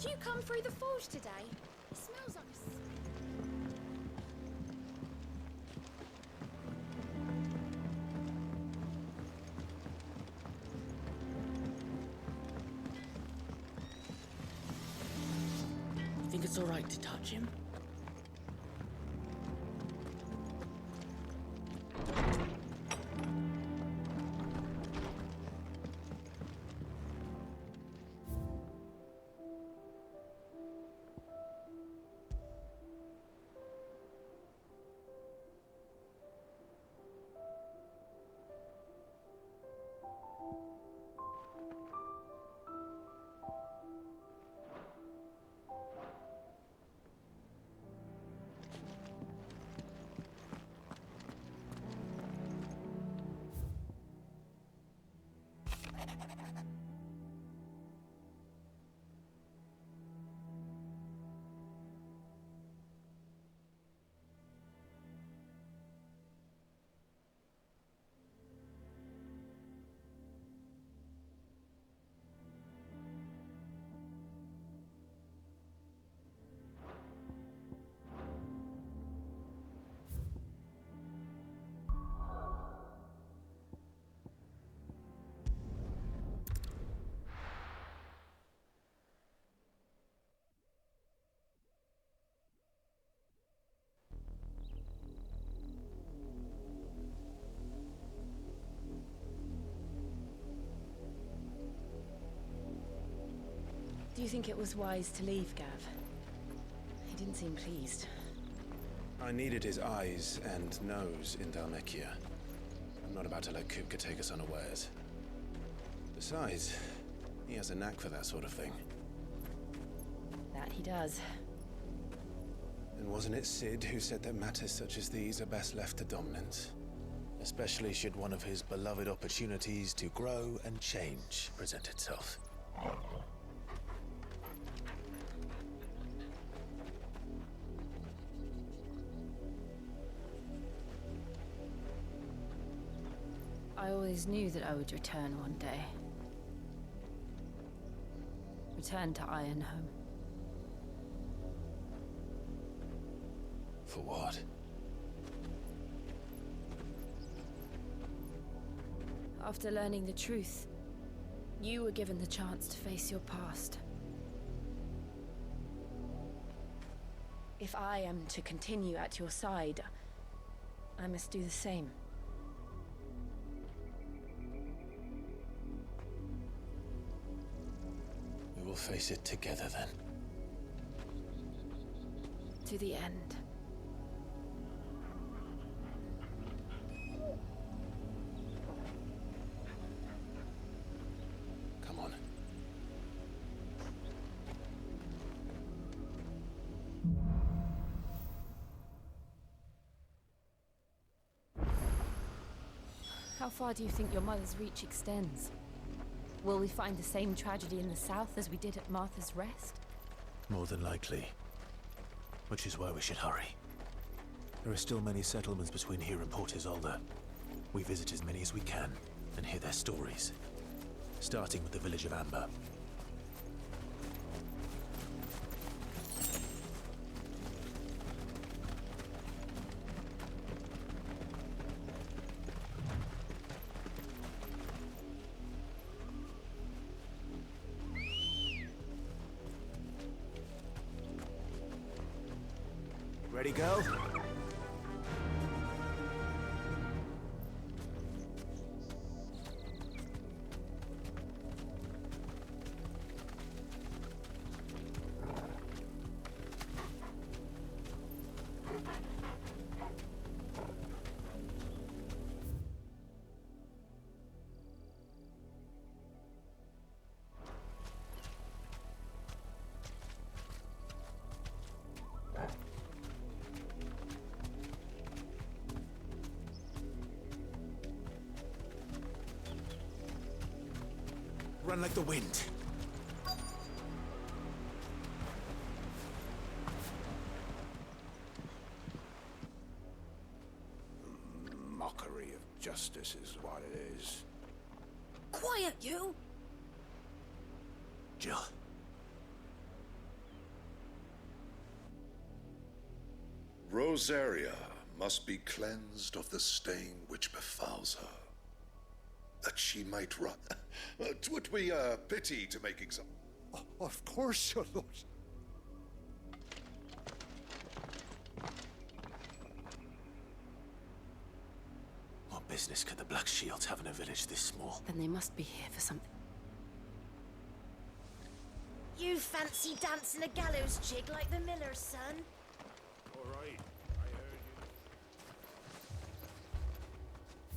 Did you come through the forge today? It smells like You think it's all right to touch him? Do you think it was wise to leave, Gav? He didn't seem pleased. I needed his eyes and nose in Dalmekia. I'm not about to let Kupka take us unawares. Besides, he has a knack for that sort of thing. That he does. And wasn't it Sid who said that matters such as these are best left to dominance? Especially should one of his beloved opportunities to grow and change present itself. I always knew that I would return one day. Return to Ironhome. For what? After learning the truth, you were given the chance to face your past. If I am to continue at your side, I must do the same. We will face it together then. To the end. Come on. How far do you think your mother's reach extends? Will we find the same tragedy in the south as we did at Martha's Rest? More than likely. Which is why we should hurry. There are still many settlements between here and Port Isolde. We visit as many as we can and hear their stories. Starting with the village of Amber. Ready, go? Run like the wind. Mockery of justice is what it is. quiet, you! Jill. Rosaria must be cleansed of the stain which befouls her, that she might run. 'Twould be a pity to make Of course, your lord. What business could the Black Shields have in a village this small? Then they must be here for something. You fancy dancing a gallows jig like the miller's son? All right, I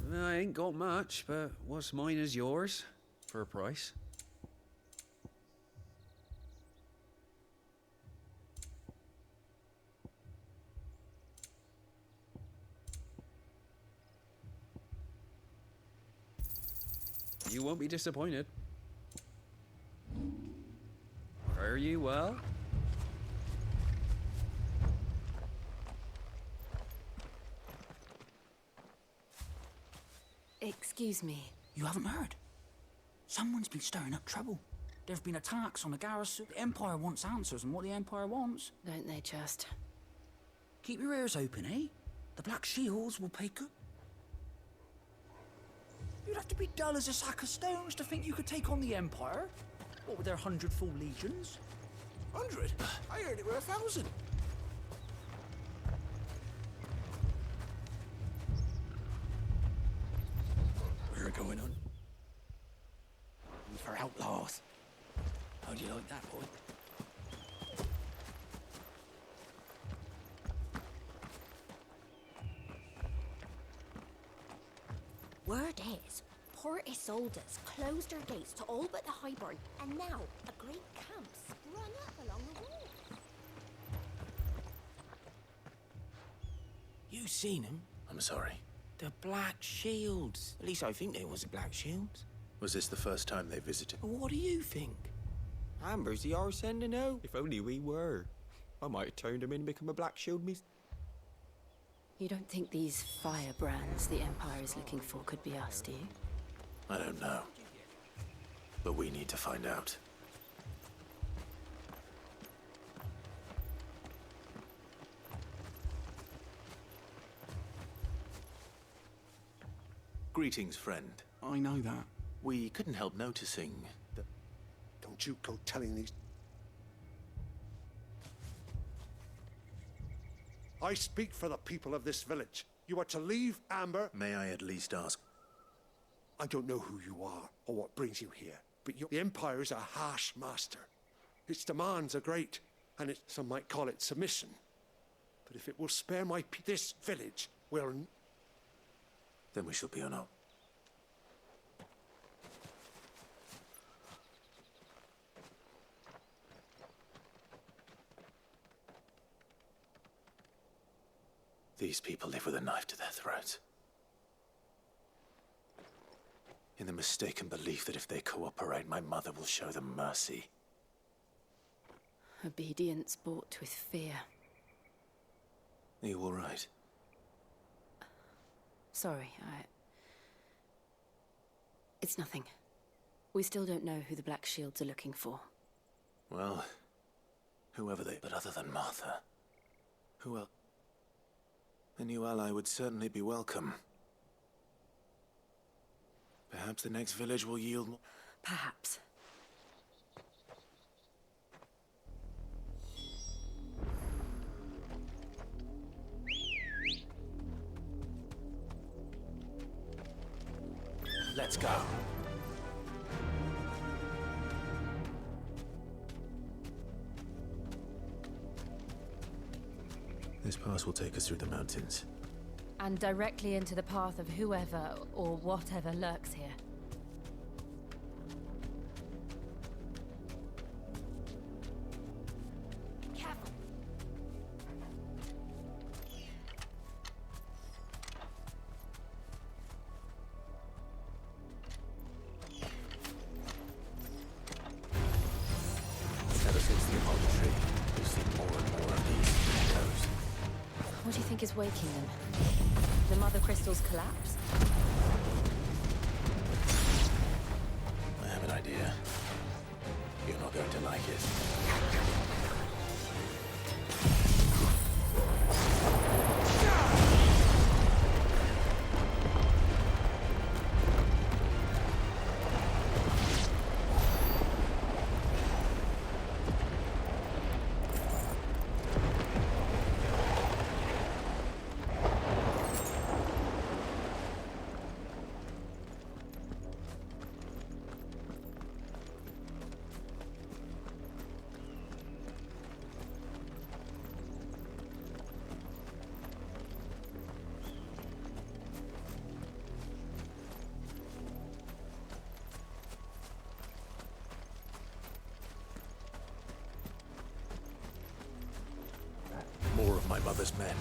heard you. I ain't got much, but what's mine is yours, for a price. You won't be disappointed. Fare you well? Excuse me. You haven't heard? Someone's been stirring up trouble. There've been attacks on the garrison. The Empire wants answers, and what the Empire wants. Don't they just? Keep your ears open, eh? The Black Shields will pay good. You'd have to be dull as a sack of stones to think you could take on the Empire. What with their 100 full legions? 100? I heard it were 1,000. We're going on. For outlaws. How do you like that, boy? Word is, Port Isolde's closed her gates to all but the Highborn, and now a great camp sprung up along the wall. You seen them? I'm sorry. The Black Shields. At least I think they was the Black Shields. Was this the first time they visited? Well, what do you think? Amber's the arse end to know. If only we were. I might have turned him in and become a Black Shield You don't think these firebrands the Empire is looking for could be us, do you? I don't know. But we need to find out. Greetings, friend. I know that. We couldn't help noticing that... Don't you go telling these... I speak for the people of this village. You are to leave Amber. May I at least ask? I don't know who you are or what brings you here, but the Empire is a harsh master. Its demands are great, and some might call it submission. But if it will spare this village, we'll... Then we shall be on our... These people live with a knife to their throats. In the mistaken belief that if they cooperate, my mother will show them mercy. Obedience bought with fear. Are you all right? Sorry, It's nothing. We still don't know who the Black Shields are looking for. Well, whoever they... But other than Martha, who else? A new ally would certainly be welcome. Perhaps the next village will yield more... Perhaps. Let's go. This pass will take us through the mountains. And directly into the path of whoever or whatever lurks here. Careful. Ever since the apology tree, we've seen more and more of these echoes. What do you think is waking them? The Mother Crystal's collapse? I have an idea. You're not going to like it. my mother's men.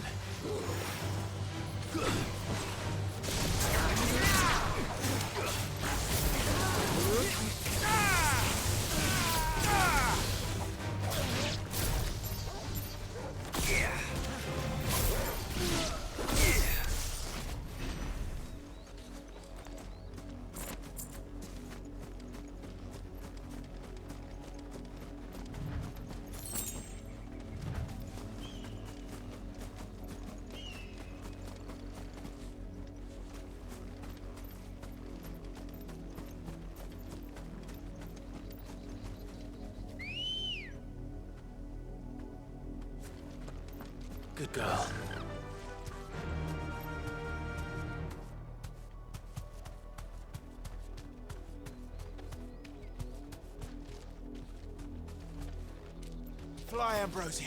Good girl. Fly, Ambrosia.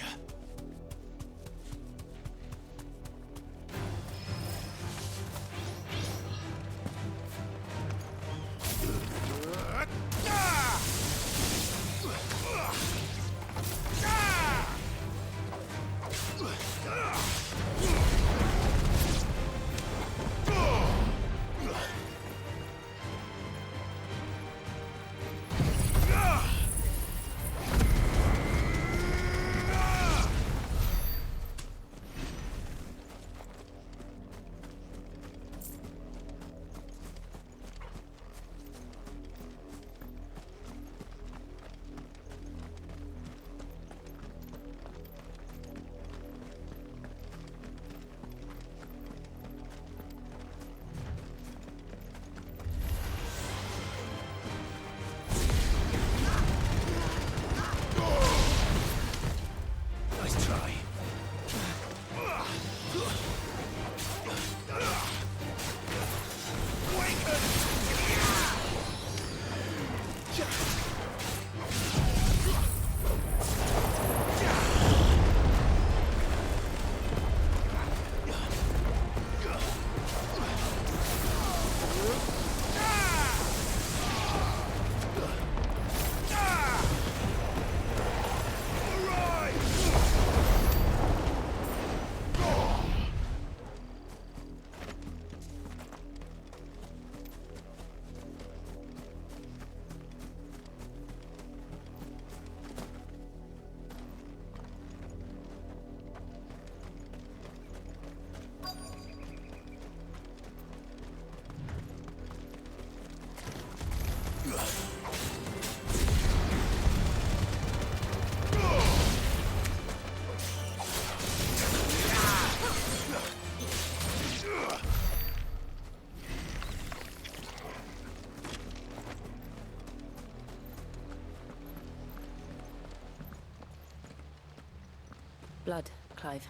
Blood, Clive.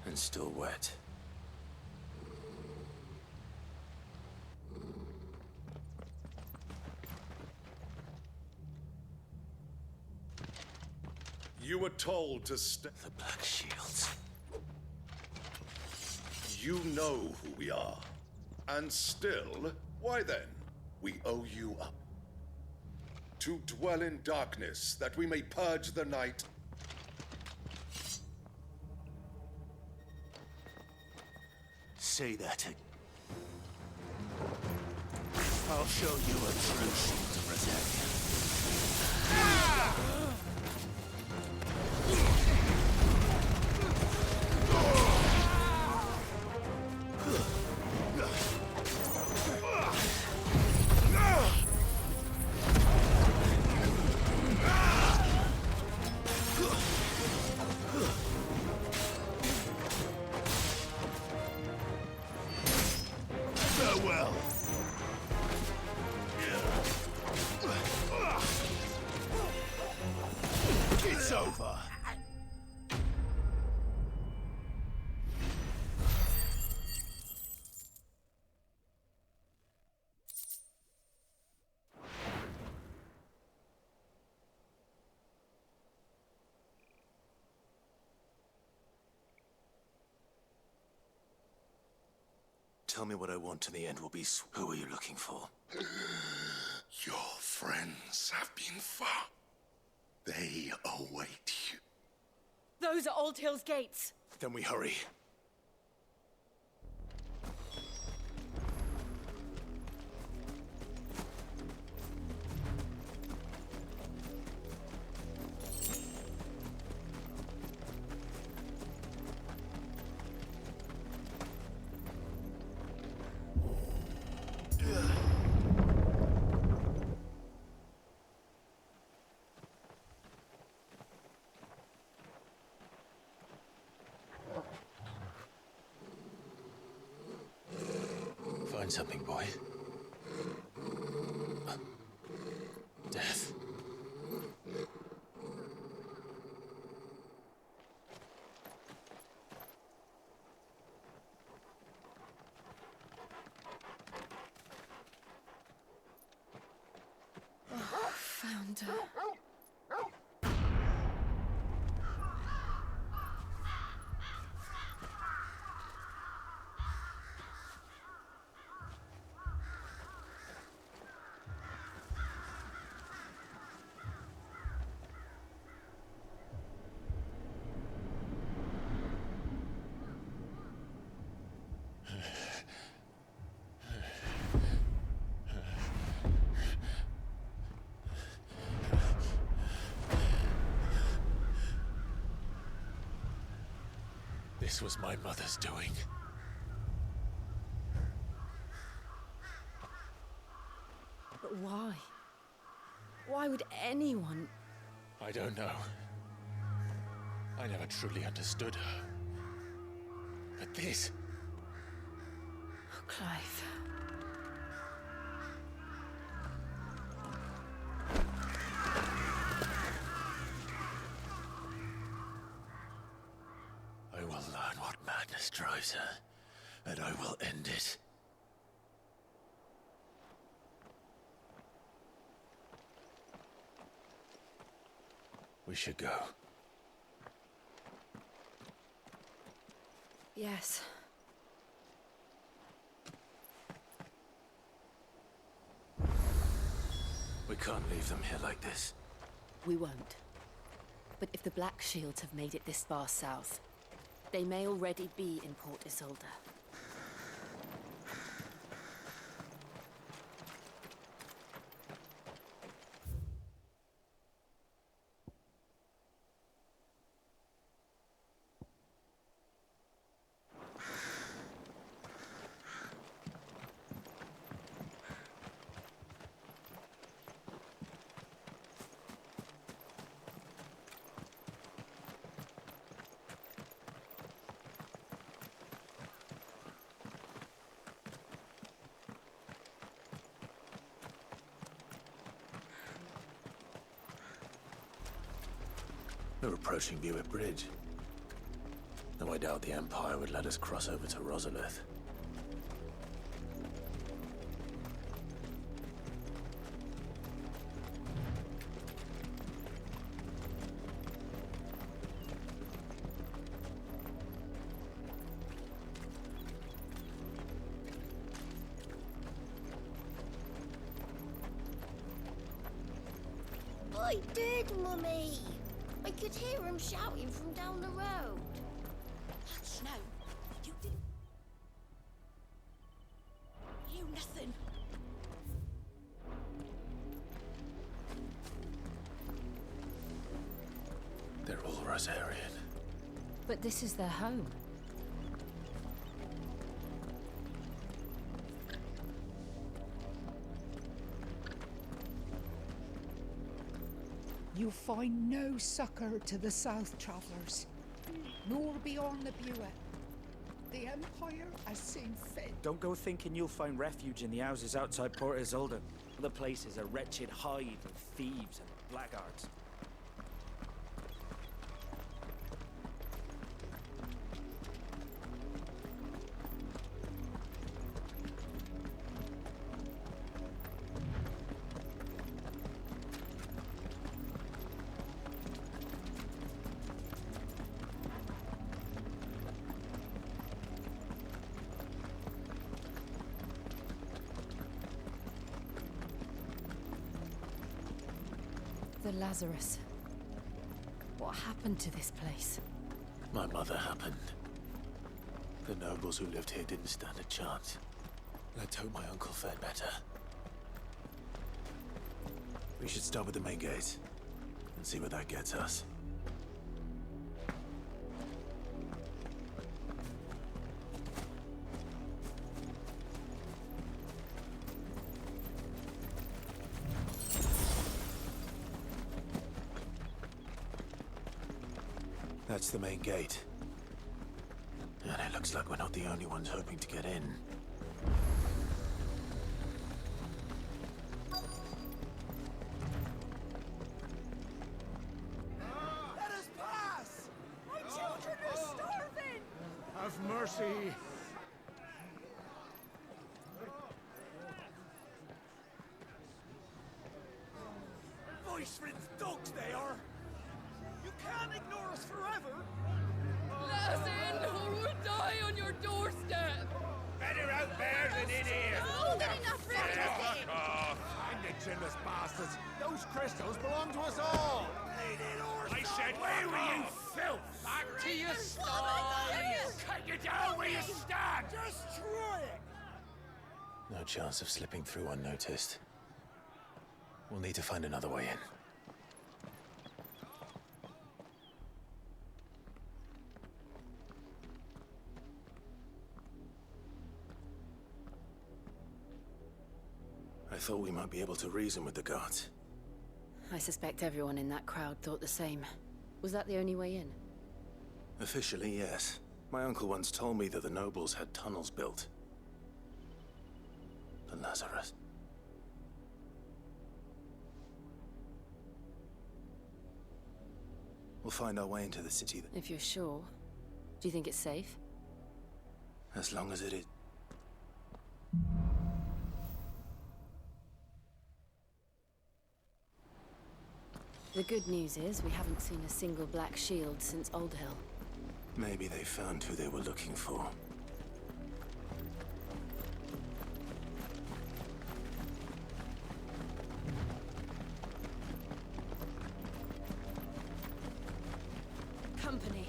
And still wet. You were told to stay. The Black Shields. You know who we are. And still, why then? We owe you up. To dwell in darkness, that we may purge the night. Say that again. I'll show you a true shield to protect you. Farewell. It's over. Tell me what I want and the end will be who are you looking for? Your friends have been far. They await you. Those are Old Hill's gates. Then we hurry. Find something, boy. Death. Found her. This was my mother's doing. But why? Why would anyone... I don't know. I never truly understood her. But this... Oh, Clive. I will learn what madness drives her, and I will end it. We should go. Yes. We can't leave them here like this. We won't. But if the Black Shields have made it this far south, they may already be in Port Isolde. We're approaching Buick Bridge. Though I doubt the Empire would let us cross over to Rosalith. I did, Mummy. I could hear him shouting from down the road. Hush, no. You didn't... You nothing. They're all Rosarian. But this is their home. You find no succor to the South Travellers, nor beyond the Buet. The Empire has seen fit. Don't go thinking you'll find refuge in the houses outside Port Isolde. Other places are wretched hive of thieves and blackguards. The Lazarus. What happened to this place? My mother happened. The nobles who lived here didn't stand a chance. Let's hope my uncle fared better. We should start with the main gate and see where that gets us. That's the main gate. And it looks like we're not the only ones hoping to get in. Let us pass! My children are starving! Have mercy! Voice-ridden dogs they are! You can't ignore us forever! Let us in, or we'll die on your doorstep! Better out there than in here! More than enough room to sit! Fuck off! And the chinless bastards! Those crystals belong to us all! I said, where were you, filth? Back to your stalls! Cut you down where you stand! Destroy it! No chance of slipping through unnoticed. We'll need to find another way in. I thought we might be able to reason with the guards. I suspect everyone in that crowd thought the same. Was that the only way in? Officially, yes. My uncle once told me that the nobles had tunnels built. The Lazarus. We'll find our way into the city. If you're sure. Do you think it's safe? As long as it is. The good news is we haven't seen a single black shield since Old Hill. Maybe they found who they were looking for. Company.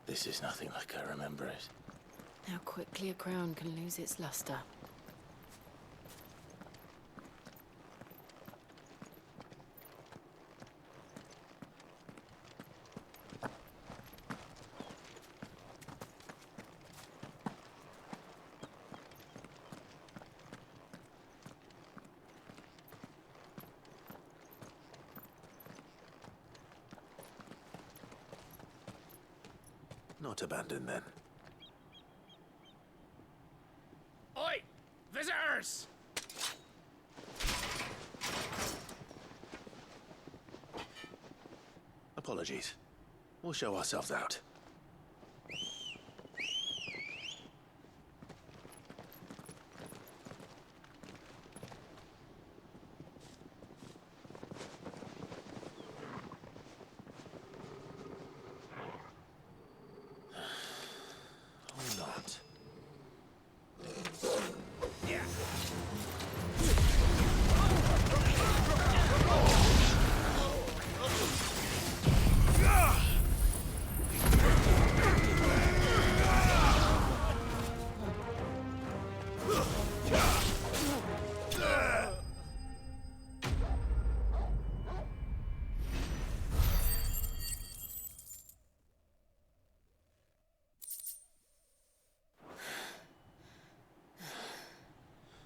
This is nothing like I remember it. How quickly a crown can lose its luster. Not abandoned then. Oi! Visitors! Apologies. We'll show ourselves out.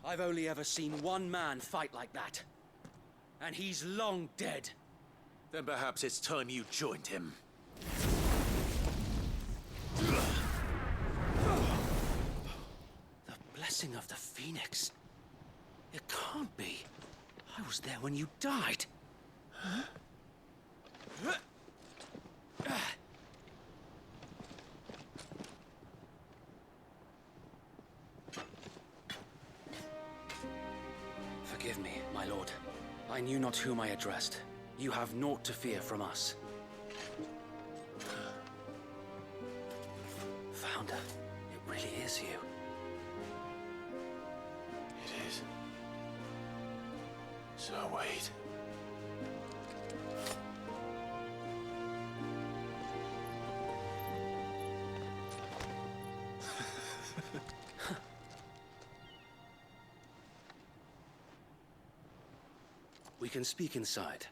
I've only ever seen one man fight like that. And he's long dead. Then perhaps it's time you joined him. The blessing of the Phoenix. It can't be. I was there when you died. Huh? Forgive me, my lord. I knew not whom I addressed. You have naught to fear from us. Founder, it really is you. It is. So wait. We can speak inside.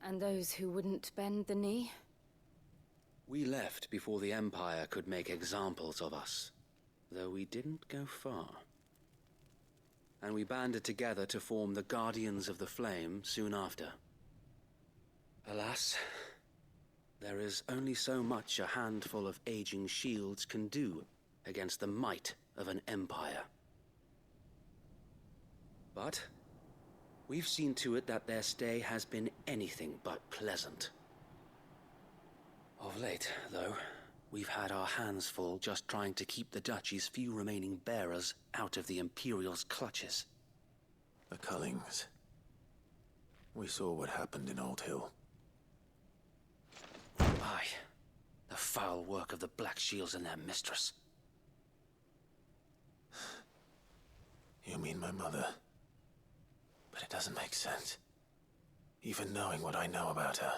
And those who wouldn't bend the knee? We left before the Empire could make examples of us, though we didn't go far. And we banded together to form the Guardians of the Flame soon after. Alas, there is only so much a handful of aging shields can do against the might of an empire. But we've seen to it that their stay has been anything but pleasant. Of late, though, we've had our hands full just trying to keep the Duchy's few remaining bearers out of the Imperial's clutches. The Cullings. We saw what happened in Old Hill. Aye. The foul work of the Black Shields and their mistress. You mean my mother? But it doesn't make sense. Even knowing what I know about her.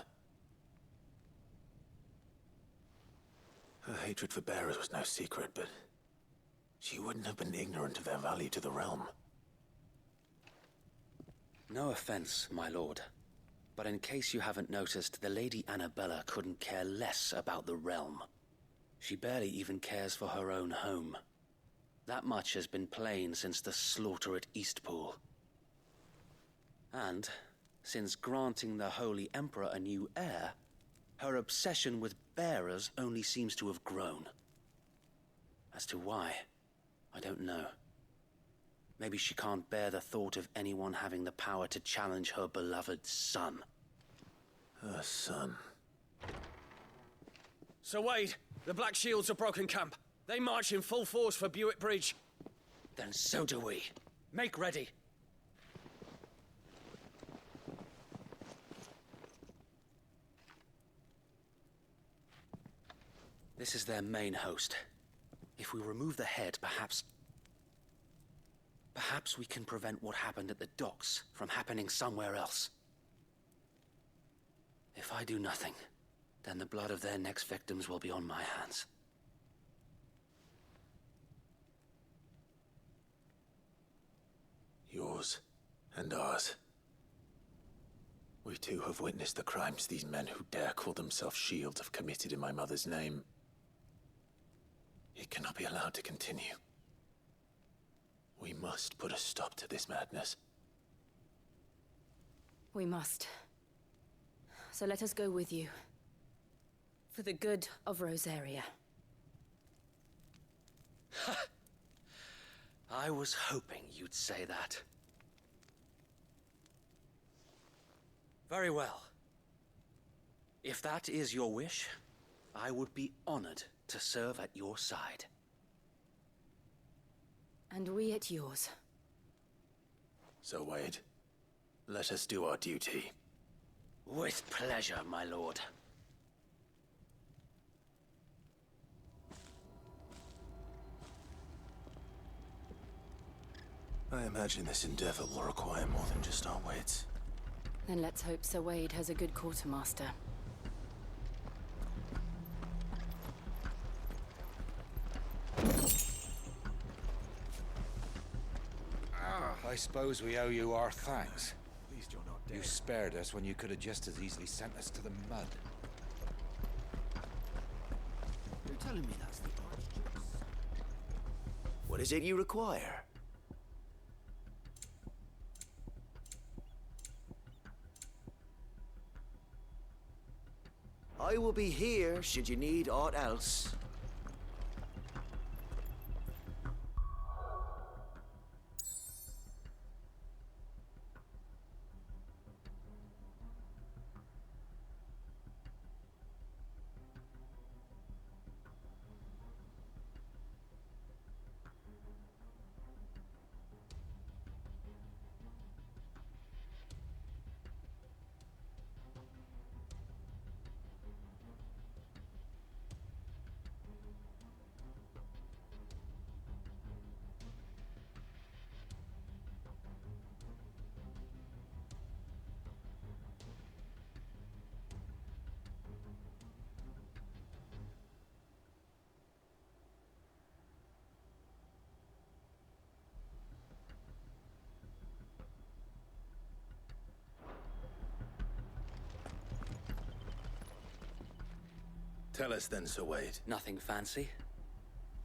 Her hatred for bearers was no secret, but she wouldn't have been ignorant of their value to the realm. No offense, my lord. But in case you haven't noticed, the Lady Annabella couldn't care less about the realm. She barely even cares for her own home. That much has been plain since the slaughter at Eastpool. And, since granting the Holy Emperor a new heir, her obsession with bearers only seems to have grown. As to why, I don't know. Maybe she can't bear the thought of anyone having the power to challenge her beloved son. Her son. Sir Wade, the Black Shields have broken camp. They march in full force for Buick Bridge. Then so do we. Make ready. This is their main host. If we remove the head, perhaps we can prevent what happened at the docks from happening somewhere else. If I do nothing, then the blood of their next victims will be on my hands. Yours and ours. We too have witnessed the crimes these men who dare call themselves shields have committed in my mother's name. It cannot be allowed to continue. We must put a stop to this madness. We must. So let us go with you. For the good of Rosaria. I was hoping you'd say that. Very well. If that is your wish, I would be honored to serve at your side. And we at yours. So, Wade, let us do our duty. With pleasure, my lord. I imagine this endeavor will require more than just our wits. Then let's hope Sir Wade has a good quartermaster. I suppose we owe you our thanks. You spared us when you could have just as easily sent us to the mud. You're telling me that's the Archduke's? What is it you require? I will be here should you need aught else. Tell us then, Sir Wade. Nothing fancy.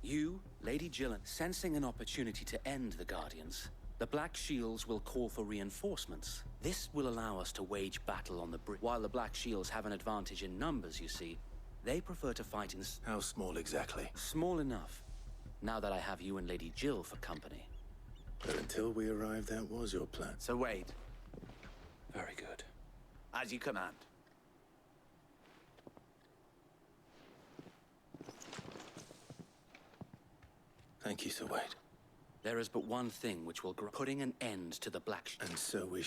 You, Lady Gillen, sensing an opportunity to end the Guardians, the Black Shields will call for reinforcements. This will allow us to wage battle on the bridge. While the Black Shields have an advantage in numbers, you see, they prefer to fight in... How small exactly? Small enough, now that I have you and Lady Jill for company. But until we arrived, that was your plan. Sir Wade, Very good. as you command. Thank you, Sir Wade. There is but one thing which will putting an end to the Black Shields. And so we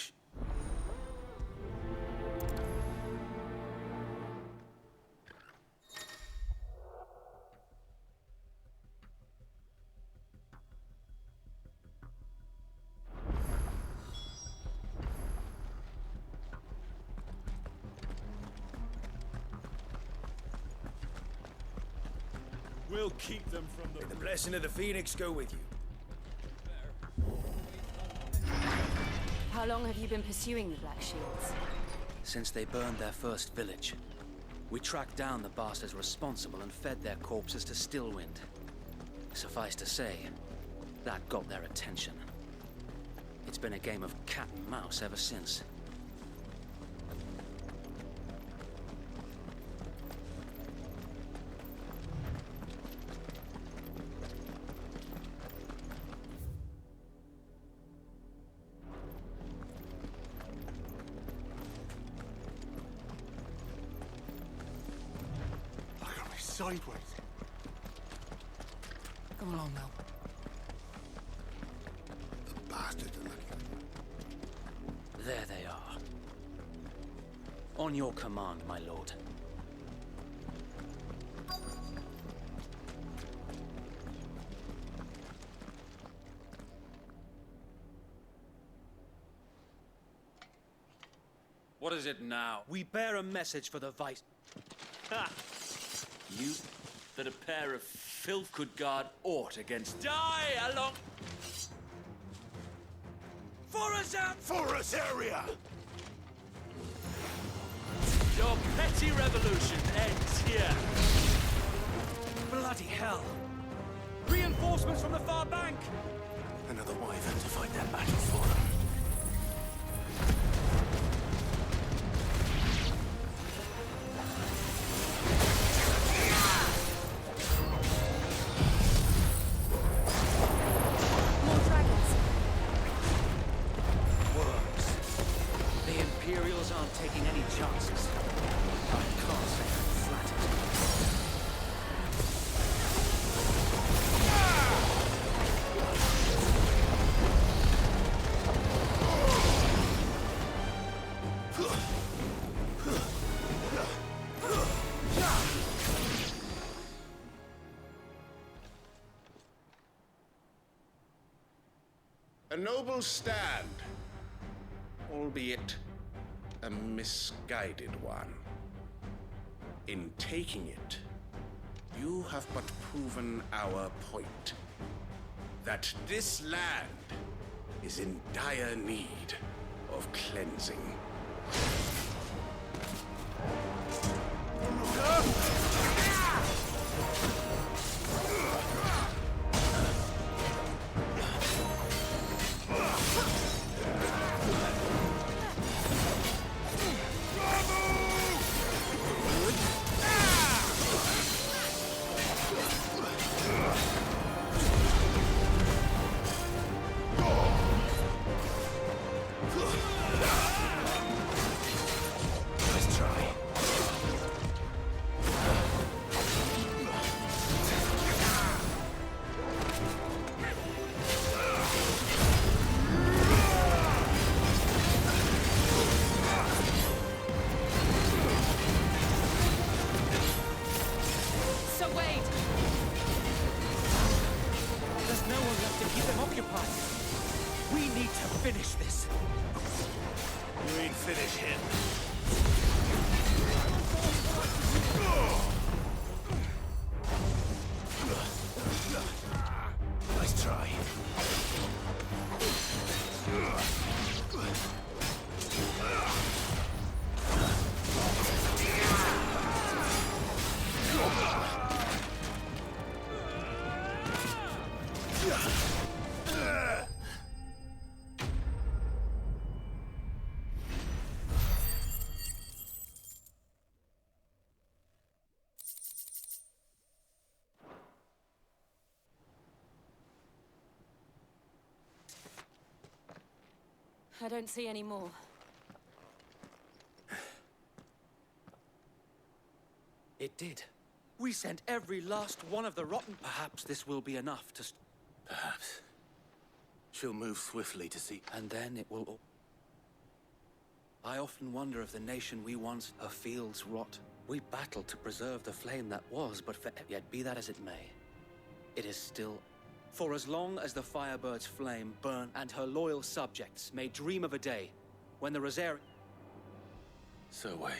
We'll keep them from the... May the blessing of the Phoenix go with you. How long have you been pursuing the Black Shields? Since they burned their first village, we tracked down the bastards responsible and fed their corpses to Stillwind. Suffice to say, that got their attention. It's been a game of cat and mouse ever since. Sideways. Come along now. The bastards are looking. There they are. On your command, my lord. What is it now? We bear a message for the Vice. Ha! You, that a pair of filth could guard aught against. Die along. For us out! For us area! Your petty revolution ends here. Bloody hell! Reinforcements from the far bank! Another wyvern to fight that battle for them. Taking any chances. I can't say I'm flattered. A noble stand, albeit a misguided one. In taking it, you have but proven our point. That this land is in dire need of cleansing. I don't see any more. It did. We sent every last one of the rotten... Perhaps this will be enough to... Perhaps. She'll move swiftly to see... And then it will... I often wonder if the nation we once... Her fields rot. We battled to preserve the flame that was, but yet be that as it may, it is still... For as long as the Firebird's flame burn and her loyal subjects may dream of a day when the Rosary... So wait.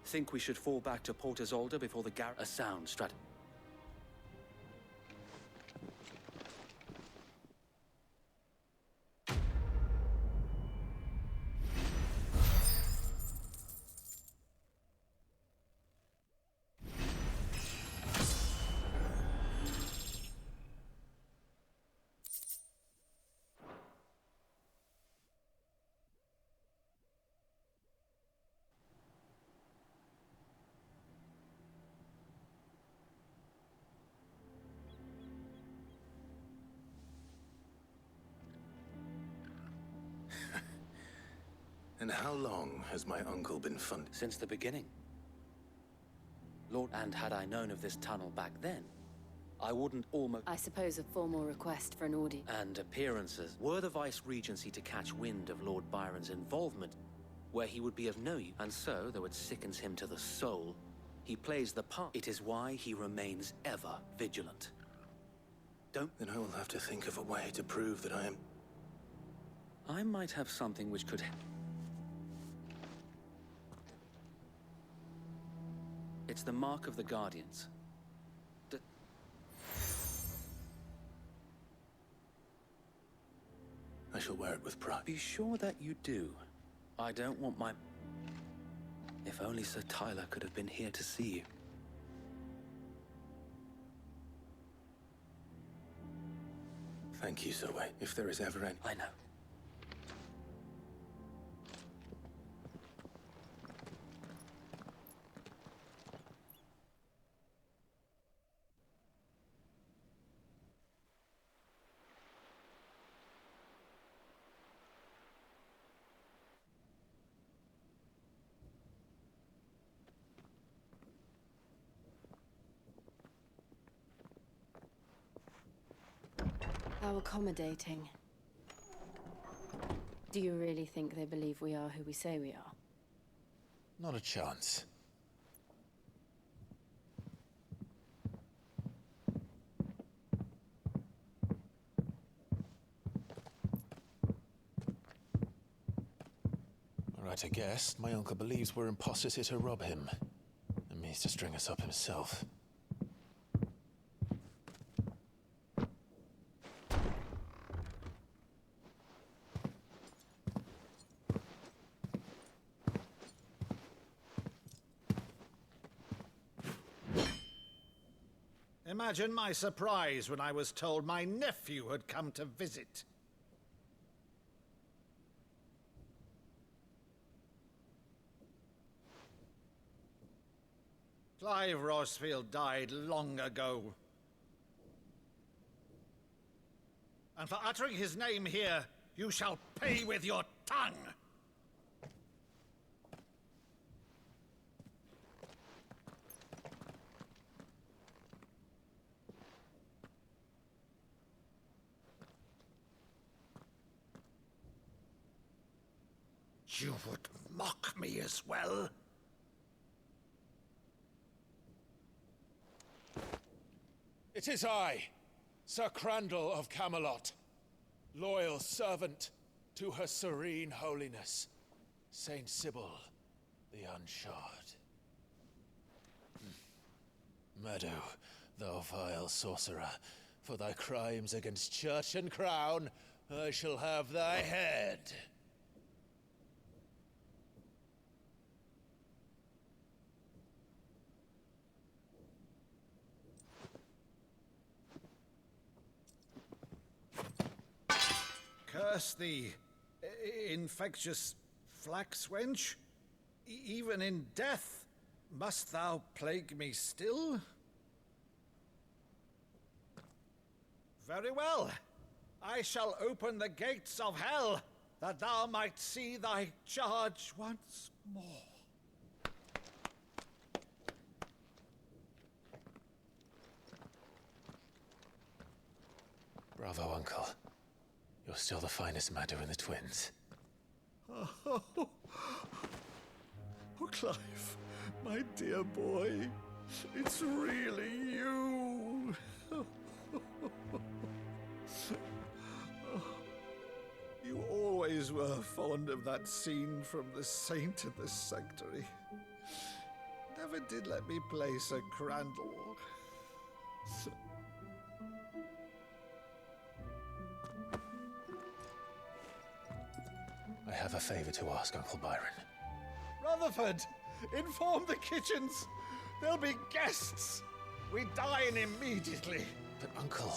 Think we should fall back to Português before the A sound strat... And how long has my uncle been funded? Since the beginning. Lord, and had I known of this tunnel back then, I wouldn't almost... I suppose a formal request for an audience. And appearances. Were the Vice-Regency to catch wind of Lord Byron's involvement, where he would be of no use, and so, though it sickens him to the soul, he plays the part. It is why he remains ever vigilant. Don't... Then I will have to think of a way to prove that I am... I might have something which could... It's the mark of the Guardians. I shall wear it with pride. Be sure that you do. I don't want my... If only Sir Tyler could have been here to see you. Thank you, Zoe. If there is ever any... I know. How accommodating. Do you really think they believe we are who we say we are? Not a chance. Right, I guess. My uncle believes we're imposters here to rob him. And means to string us up himself. Imagine my surprise when I was told my nephew had come to visit. Clive Rosfield died long ago. And for uttering his name here, you shall pay with your tongue! You would mock me as well? It is I, Sir Crandall of Camelot, loyal servant to Her Serene Holiness, Saint Sybil the Unshod. Meadow, thou vile sorcerer, for thy crimes against church and crown, I shall have thy head. Curse thee, infectious flax wench. Even in death, must thou plague me still? Very well. I shall open the gates of hell that thou might see thy charge once more. Bravo, Uncle. You're still the finest Maddo in the twins. Oh, Clive, my dear boy, it's really you. You always were fond of that scene from The Saint in the Sanctuary. Never did let me play Sir Crandall. I have a favor to ask, Uncle Byron. Rutherford, inform the kitchens. There'll be guests. We dine immediately. But, Uncle...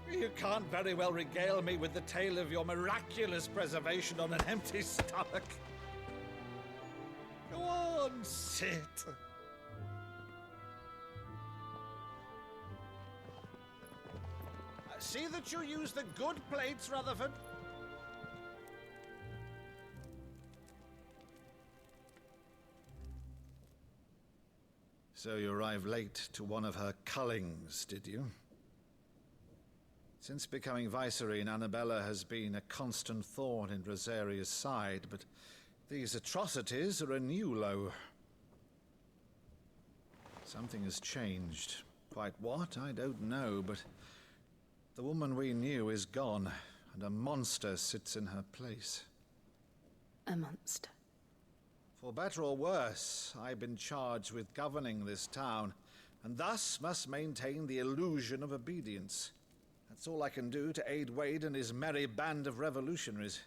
You can't very well regale me with the tale of your miraculous preservation on an empty stomach. Go on, sit. See that you use the good plates, Rutherford. So you arrived late to one of her cullings, did you? Since becoming Vicereine, Annabella has been a constant thorn in Rosaria's side, but these atrocities are a new low. Something has changed. Quite what, I don't know, but the woman we knew is gone, and a monster sits in her place. A monster? For better or worse, I've been charged with governing this town, and thus must maintain the illusion of obedience. That's all I can do to aid Wade and his merry band of revolutionaries.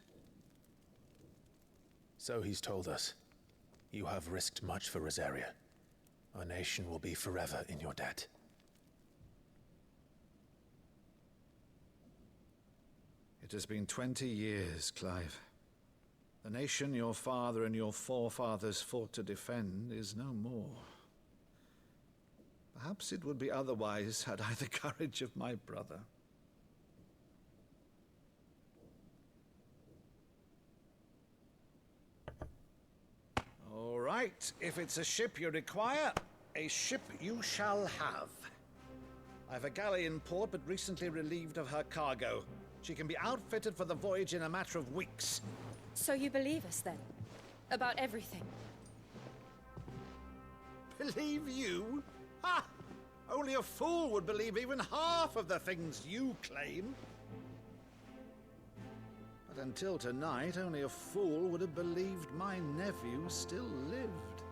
So he's told us. You have risked much for Rosaria. Our nation will be forever in your debt. It has been 20 years, Clive. The nation your father and your forefathers fought to defend is no more. Perhaps it would be otherwise had I the courage of my brother. All right, if it's a ship you require, a ship you shall have. I've a galley in port, but recently relieved of her cargo. She can be outfitted for the voyage in a matter of weeks. So you believe us, then? About everything? Believe you? Ha! Only a fool would believe even half of the things you claim. But until tonight, only a fool would have believed my nephew still lived.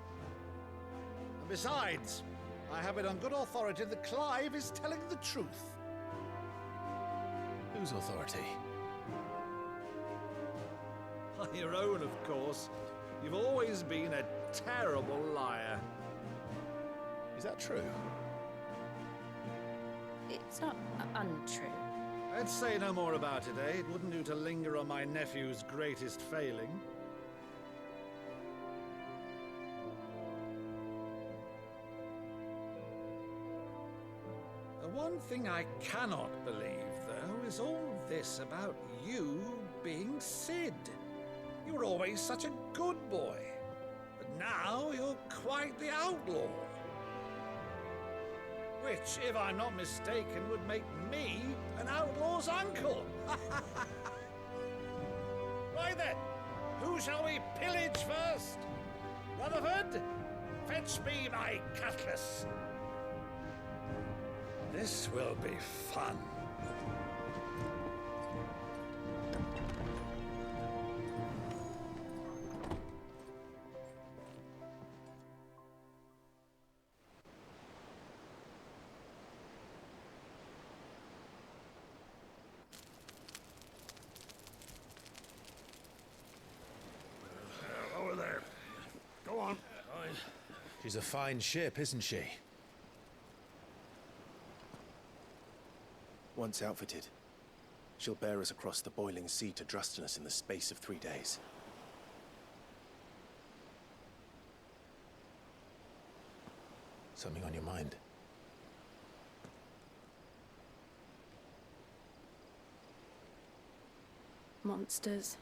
And besides, I have it on good authority that Clive is telling the truth. Whose authority? Your own, of course. You've always been a terrible liar. Is that true? It's not untrue. Let's say no more about it, eh? It wouldn't do to linger on my nephew's greatest failing. The one thing I cannot believe, though, is all this about you being Sid. You were always such a good boy, but now you're quite the outlaw. Which, if I'm not mistaken, would make me an outlaw's uncle. Right then, who shall we pillage first? Rutherford, fetch me my cutlass. This will be fun. She's a fine ship, isn't she? Once outfitted, she'll bear us across the boiling sea to Drustinus in the space of 3 days. Something on your mind? monsters.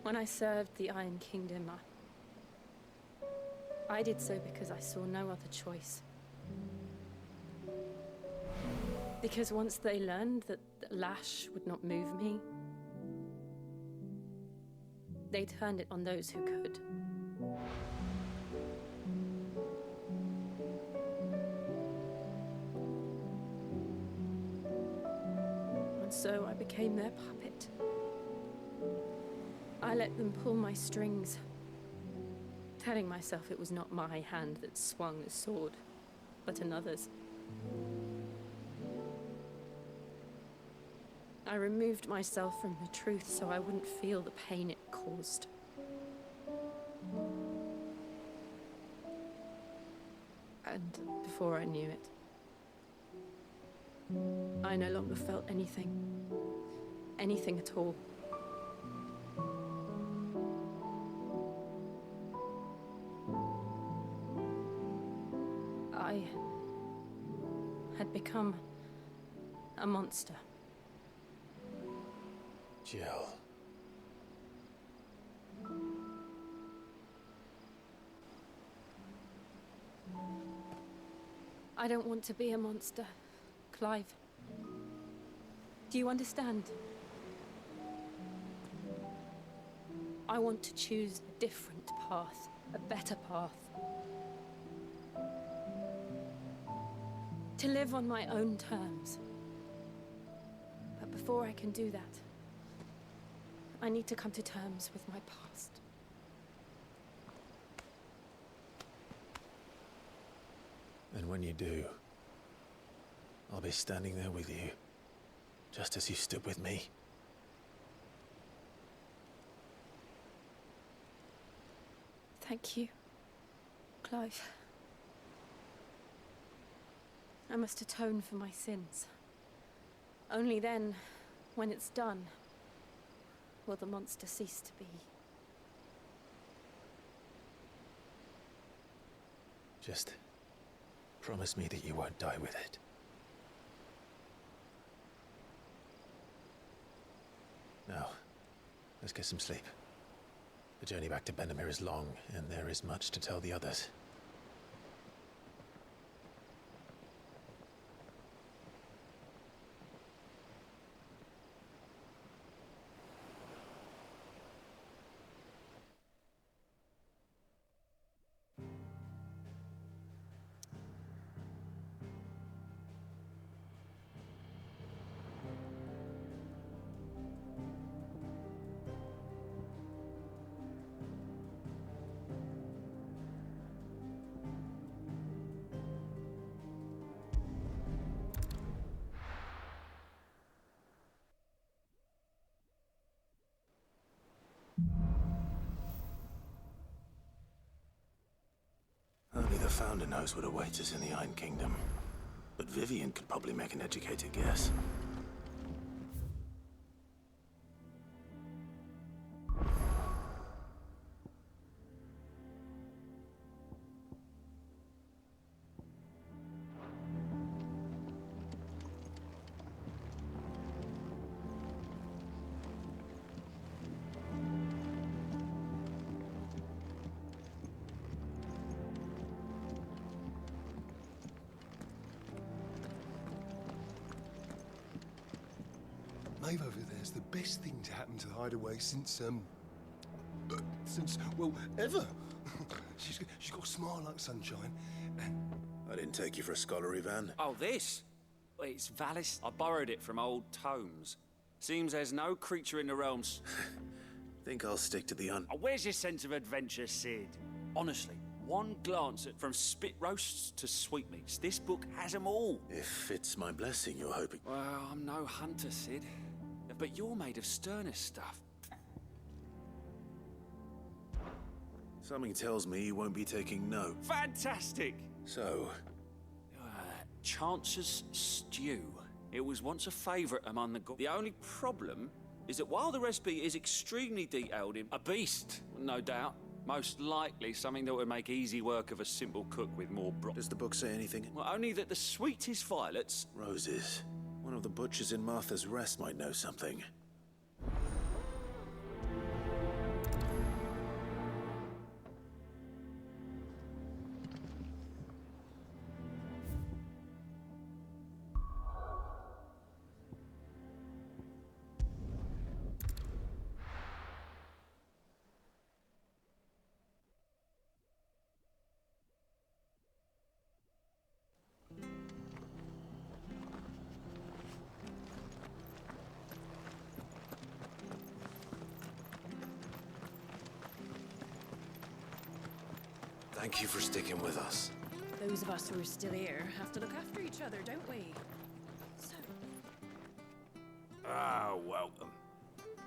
When I served the Iron Kingdom, I did so because I saw no other choice. Because once they learned that the lash would not move me, they turned it on those who could. And so I became their puppet. I let them pull my strings, telling myself it was not my hand that swung the sword, but another's. I removed myself from the truth so I wouldn't feel the pain it caused. And before I knew it, I no longer felt anything. Anything at all. I had become a monster. Jill. I don't want to be a monster, Clive. Do you understand? I want to choose a different path, a better path. To live on my own terms. But before I can do that, I need to come to terms with my past. And when you do, I'll be standing there with you, just as you stood with me. Thank you, Clive. I must atone for my sins. Only then, when it's done, will the monster cease to be. Just promise me that you won't die with it. Now, let's get some sleep. The journey back to Benamir is long, and there is much to tell the others. Only the Founder knows what awaits us in the Iron Kingdom. But Vivian could probably make an educated guess. Maeve over there's the best thing to happen to the Hideaway since, well, ever. She's got a smile like sunshine, and... I didn't take you for a scholarly van. Oh, this? It's Valis. I borrowed it from old tomes. Seems there's no creature in the realms. Think I'll stick to the Oh, where's your sense of adventure, Sid? Honestly, one glance at from spit roasts to sweetmeats, this book has 'em all. If it's my blessing you're hoping... Well, I'm no hunter, Sid. But you're made of sterner stuff. Something tells me you won't be taking no. Fantastic! So? Chance's Stew. It was once a favourite among the gods. The only problem is that while the recipe is extremely detailed, a beast, no doubt. Most likely something that would make easy work of a simple cook with more broth. Does the book say anything? Well, only that the sweetest violets... Roses. One of the butchers in Martha's Rest might know something. Thank you for sticking with us. Those of us who are still here have to look after each other, don't we? So... welcome.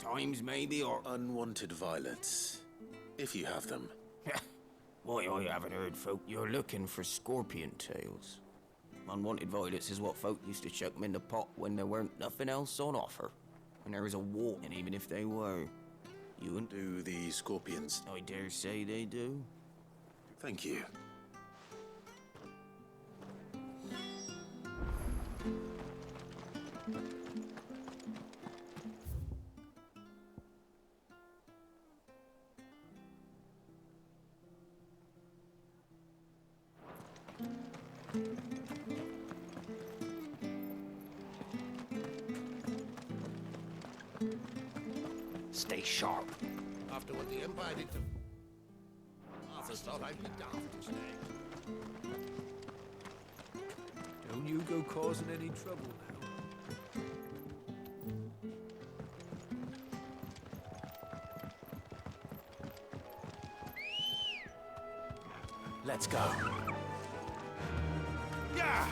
Times maybe, or... Unwanted violets, if you have them. Why, I haven't heard folk. You're looking for scorpion tails. Unwanted violets is what folk used to chuck them in the pot when there weren't nothing else on offer. When there was a war, and even if they were, you wouldn't... Do the scorpions? I dare say they do. Thank you. Stay sharp. After what the Empire did to... I thought I'd be daft to stay. Don't you go causing any trouble now. Let's go. Yeah!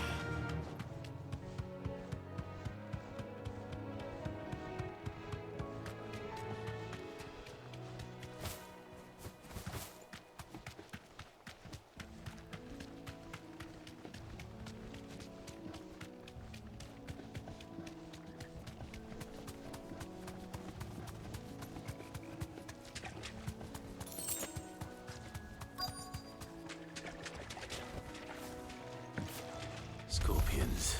Scorpions.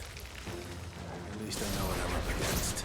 At least I know what I'm up against.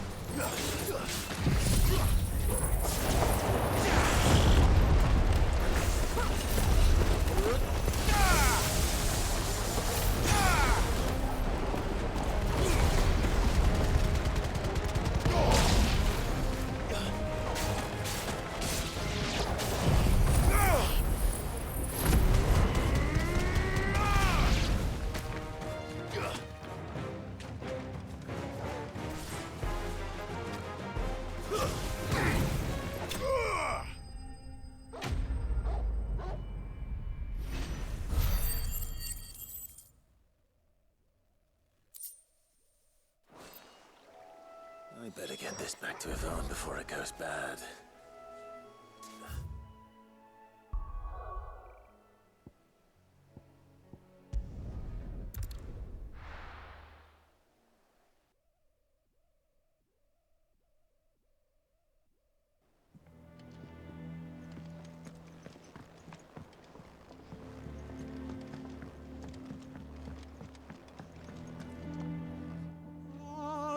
I better get this back to Yvonne before it goes bad.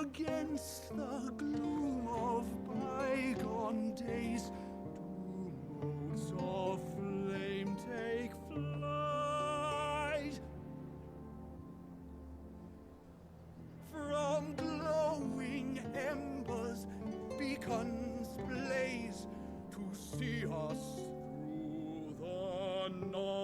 Against the gloom of bygone days, do motes of flame take flight. From glowing embers, beacons blaze to see us through the night.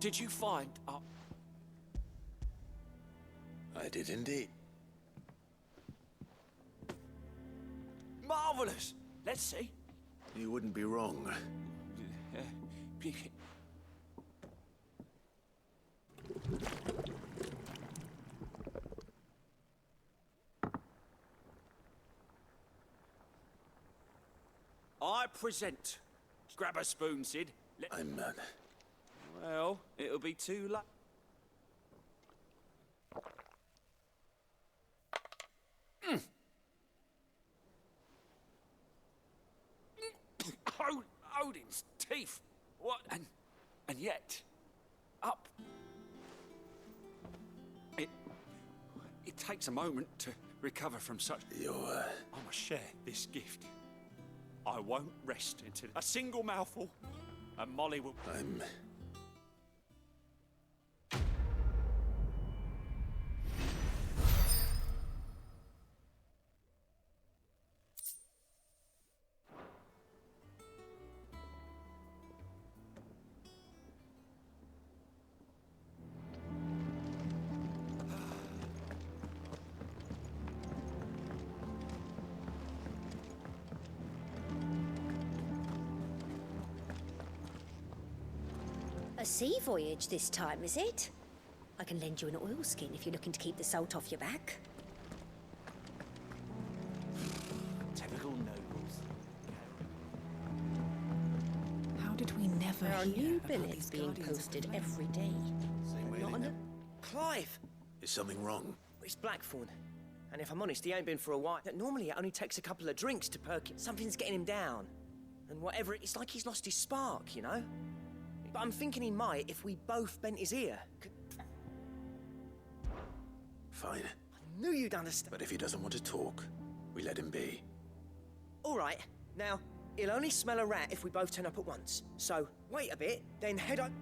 Did you find... I did indeed. Marvellous! Let's see. You wouldn't be wrong. I present. Grab a spoon, Sid. I'm none. Well, it'll be too late. Odin's teeth. What? And yet, up. It takes a moment to recover from such. I must share this gift. I won't rest until a single mouthful, and Molly will. A sea voyage this time, is it? I can lend you an oilskin if you're looking to keep the salt off your back. Typical nobles. How did we never There are hear new about billets these being Guardians of posted the Flame? every day. Not on Clive! Is something wrong? It's Blackthorn. And if I'm honest, he ain't been for a while. Normally, it only takes a couple of drinks to perk him. Something's getting him down. And whatever, it's like he's lost his spark, you know? But I'm thinking he might if we both bent his ear. Fine. I knew you'd understand. But if he doesn't want to talk, we let him be. All right. Now, he'll only smell a rat if we both turn up at once. So, wait a bit, then head on.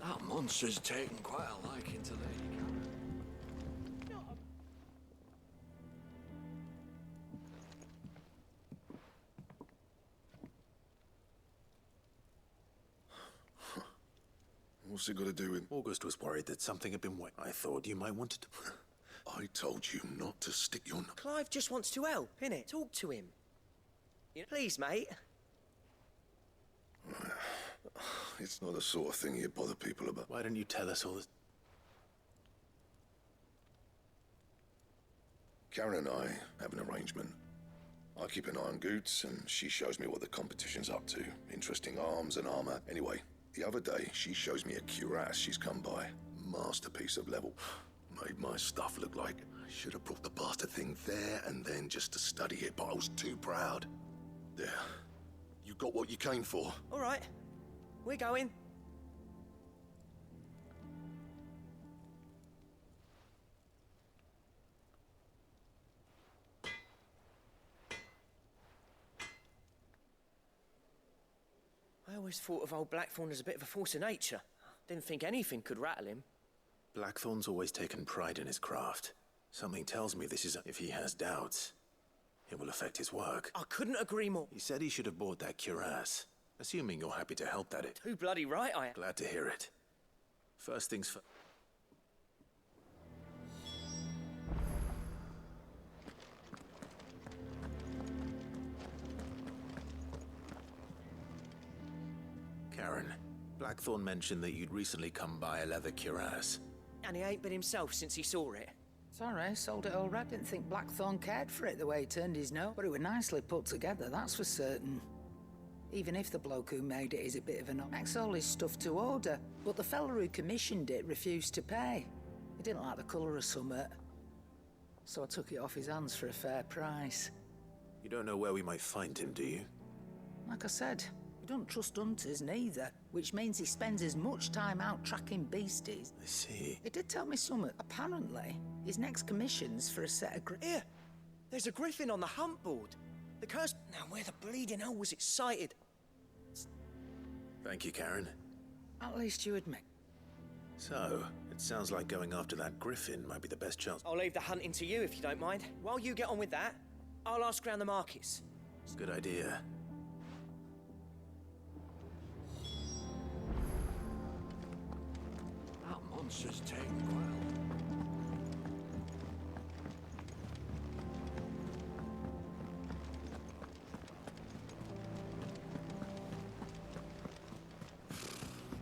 That monster's taken quite a liking to Lady Karen. What's it got to do with... August was worried that something had been wet. I thought you might want to... I told you not to stick your... Clive just wants to help, innit? Talk to him. Please, mate. It's not the sort of thing you bother people about. Why didn't you tell us all this? Karen and I have an arrangement. I keep an eye on Goots, and she shows me what the competition's up to. Interesting arms and armor. Anyway, the other day, she shows me a cuirass she's come by. Masterpiece of level. Made my stuff look like I should have brought the bastard thing there and then just to study it, but I was too proud. There. You got what you came for. All right. We're going. I always thought of old Blackthorn as a bit of a force of nature. Didn't think anything could rattle him. Blackthorn's always taken pride in his craft. Something tells me this is... If he has doubts, it will affect his work. I couldn't agree more. He said he should have bought that cuirass. Assuming you're happy to help at it. Too bloody right I am. Glad to hear it. First things first. Karen, Blackthorn mentioned that you'd recently come by a leather cuirass. And he ain't been himself since he saw it. Sorry, sold it already. Didn't think Blackthorn cared for it the way he turned his nose. But it was nicely put together, that's for certain. Even if the bloke who made it is a bit of an... Makes all his stuff to order. But the fella who commissioned it refused to pay. He didn't like the colour of summit. So I took it off his hands for a fair price. You don't know where we might find him, do you? Like I said, we don't trust hunters neither, which means he spends as much time out tracking beasties. I see. He did tell me something. Apparently, his next commission's for a set of Here! There's a griffin on the hunt board. The curse... Now, where the bleeding hell was it sighted? Thank you, Karen. At least you admit. So, it sounds like going after that griffin might be the best chance. I'll leave the hunting to you if you don't mind. While you get on with that, I'll ask around the markets. Good idea. That monster's taken quite a...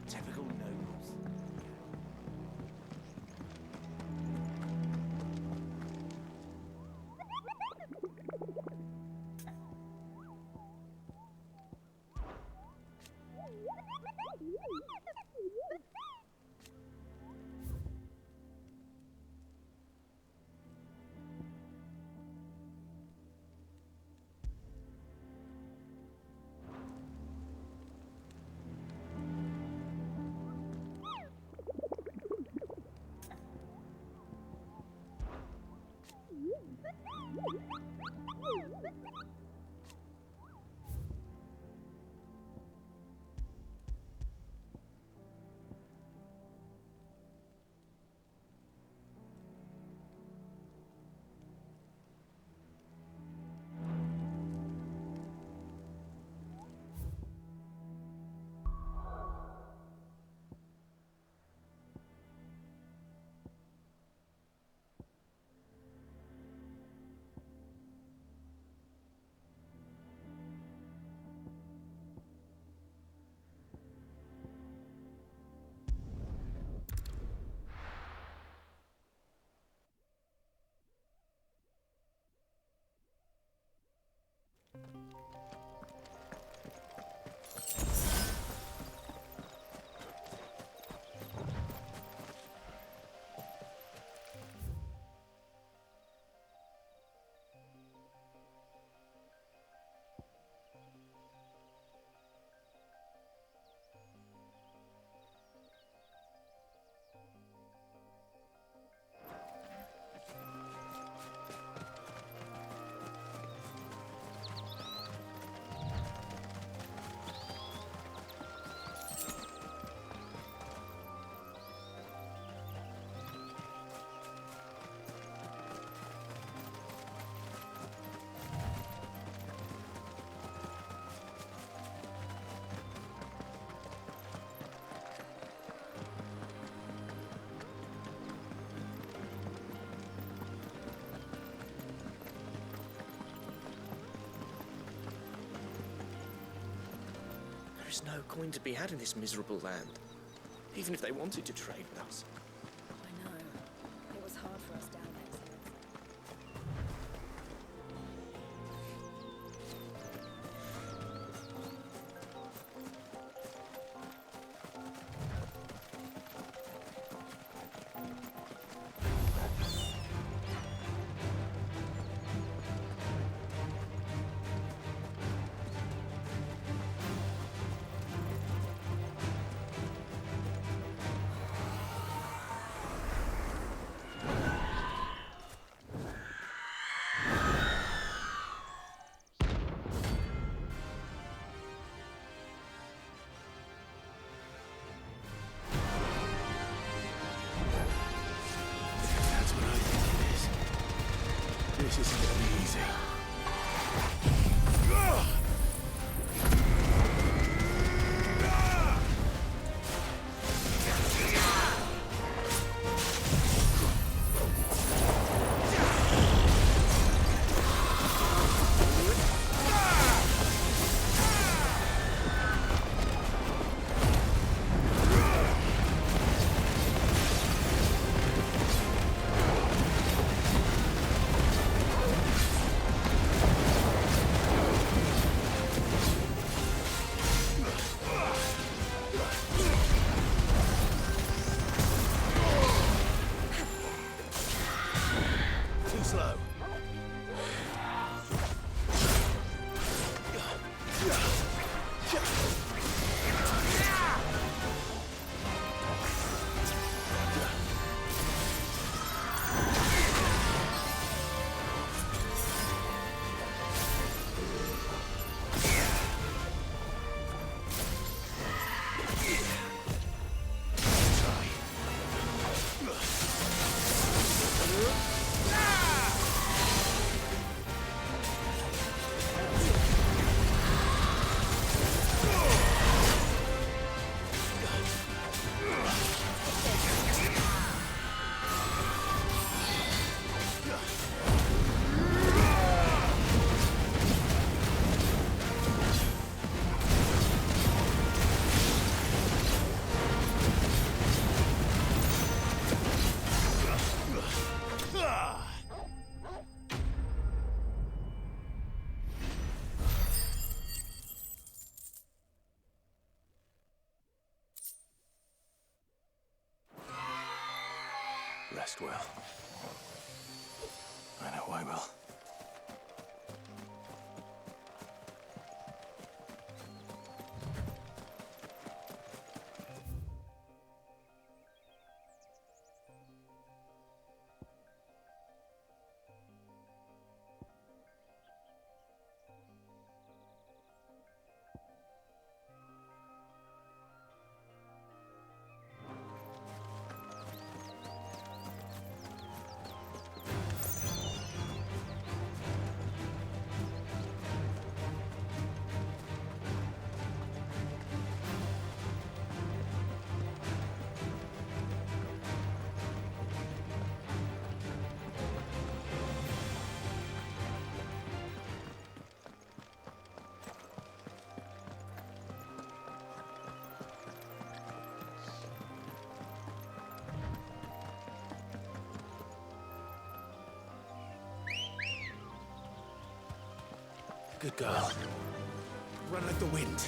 Typical nobles. There is no coin to be had in this miserable land, even if they wanted to trade with us. I know. It was hard for us down there. rest well. I know I will. Good girl. Run like the wind.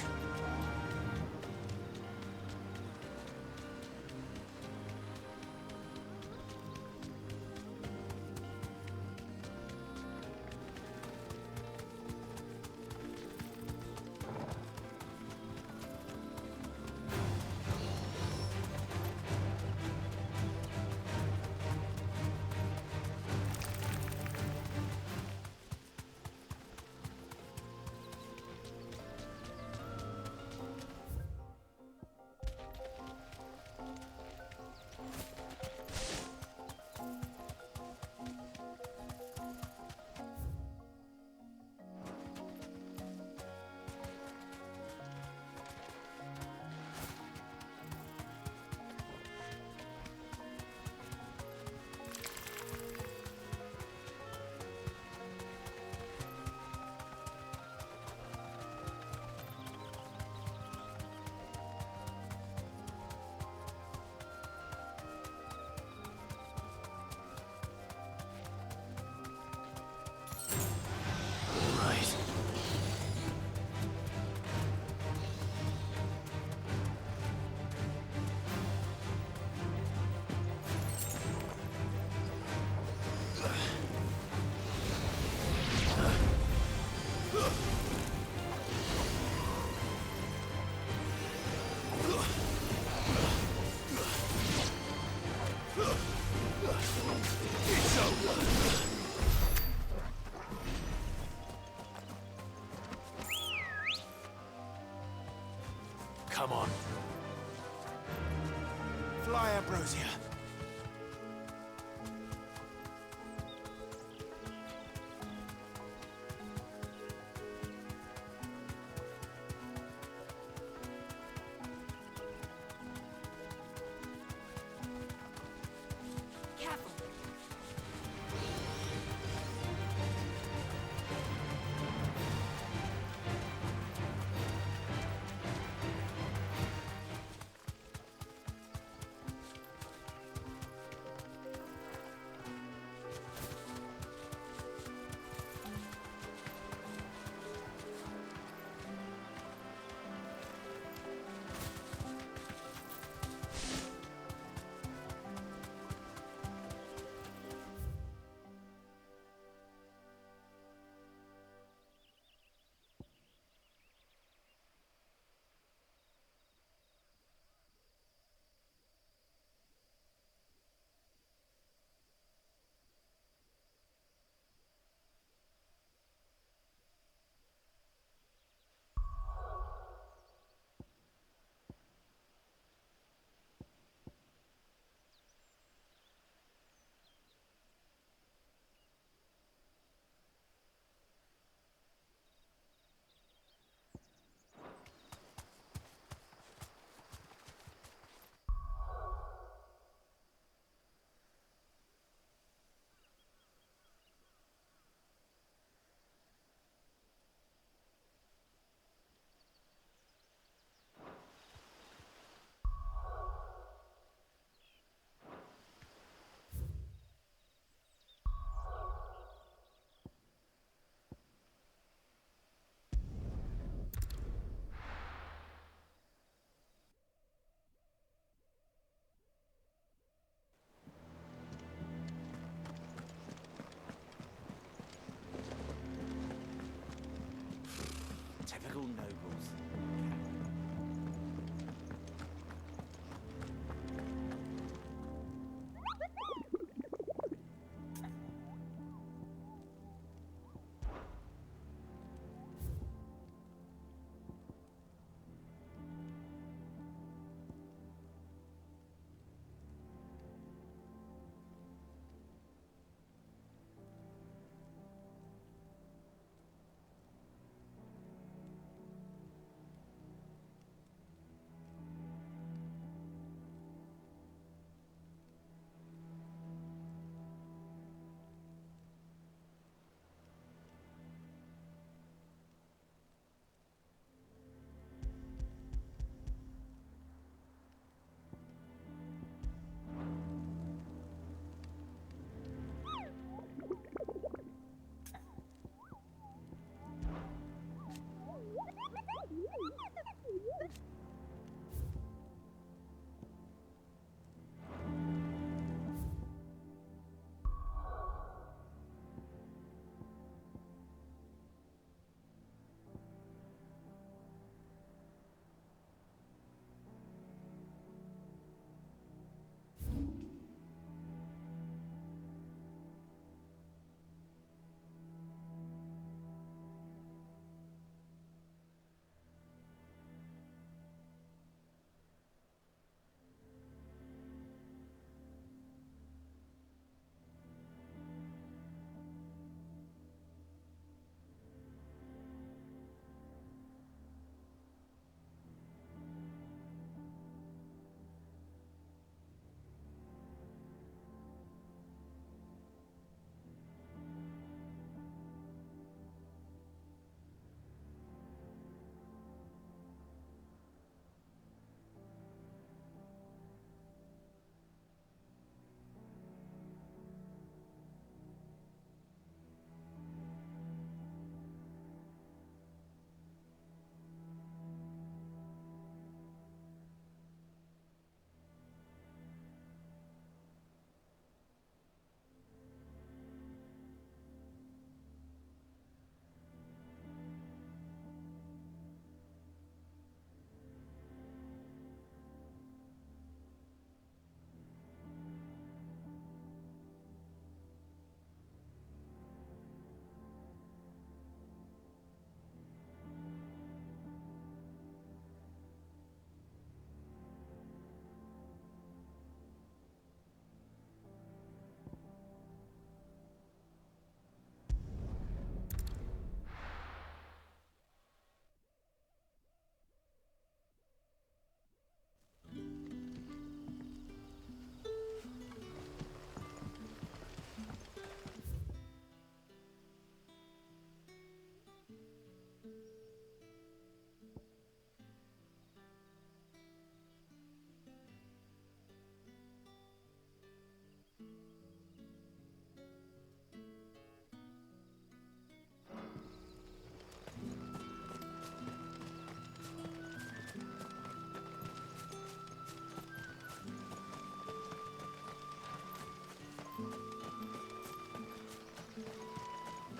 Come on. Fly, Ambrosia. Typical nobles.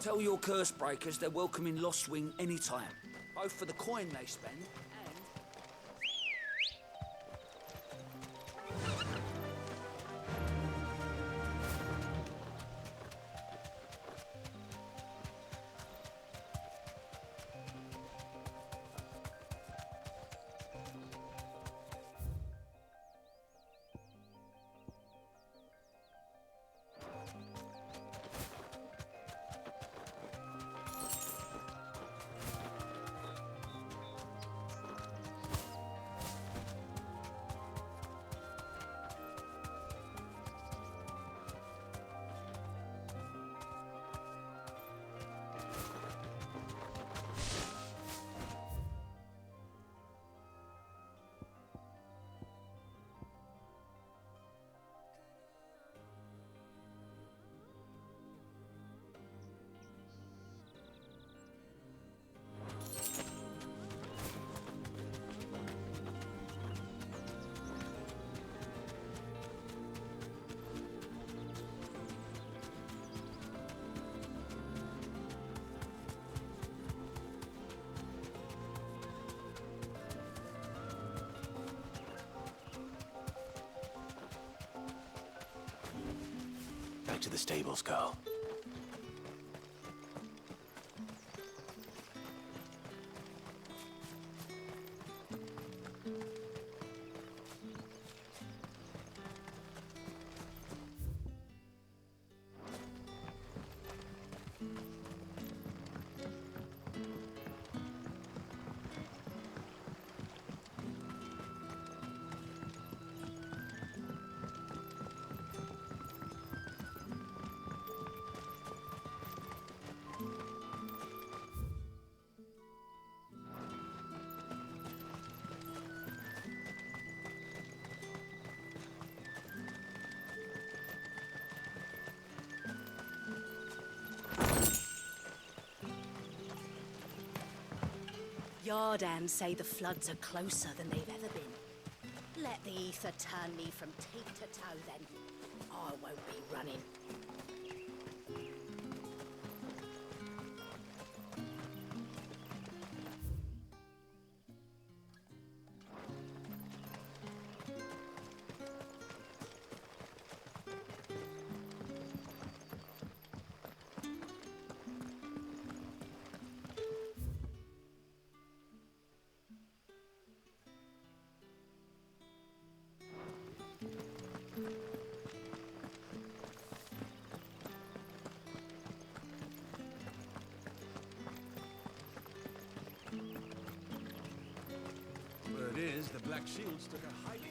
Tell your curse breakers they're welcome in Lost Wing anytime. Both for the coin they spend and... to the stables, girl. Yardan say the floods are closer than they've ever been. Let the ether turn me from tip to toe then. I won't be running. Word is, the Black Shields took a hiding.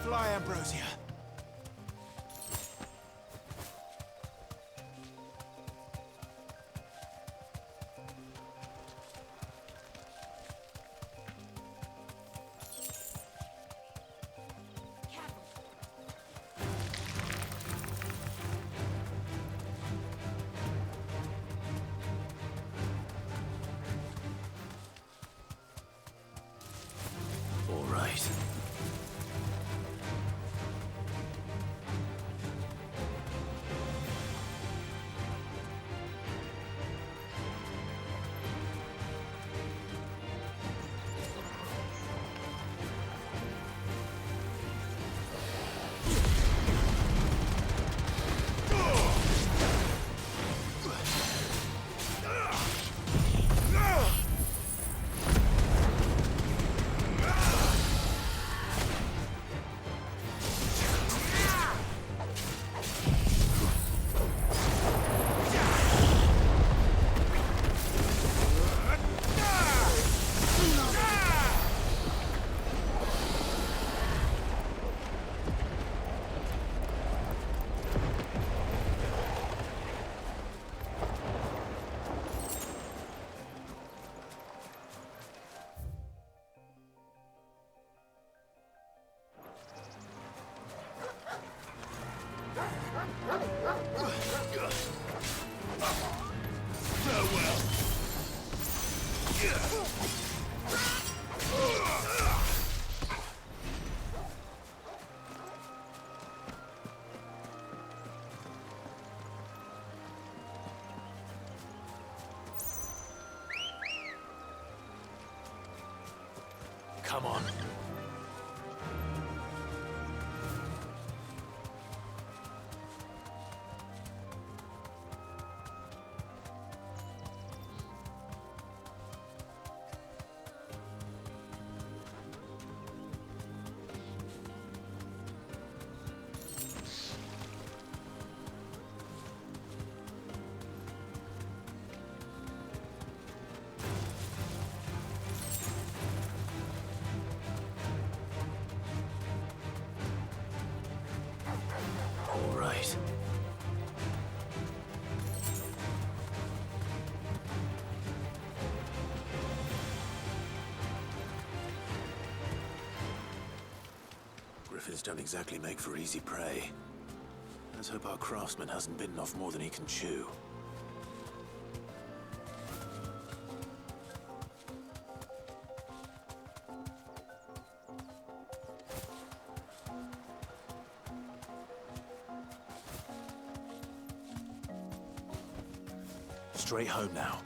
Fly, Ambrosia. All right. come on. All right. Griffins don't exactly make for easy prey. Let's hope our craftsman hasn't bitten off more than he can chew. Straight home now.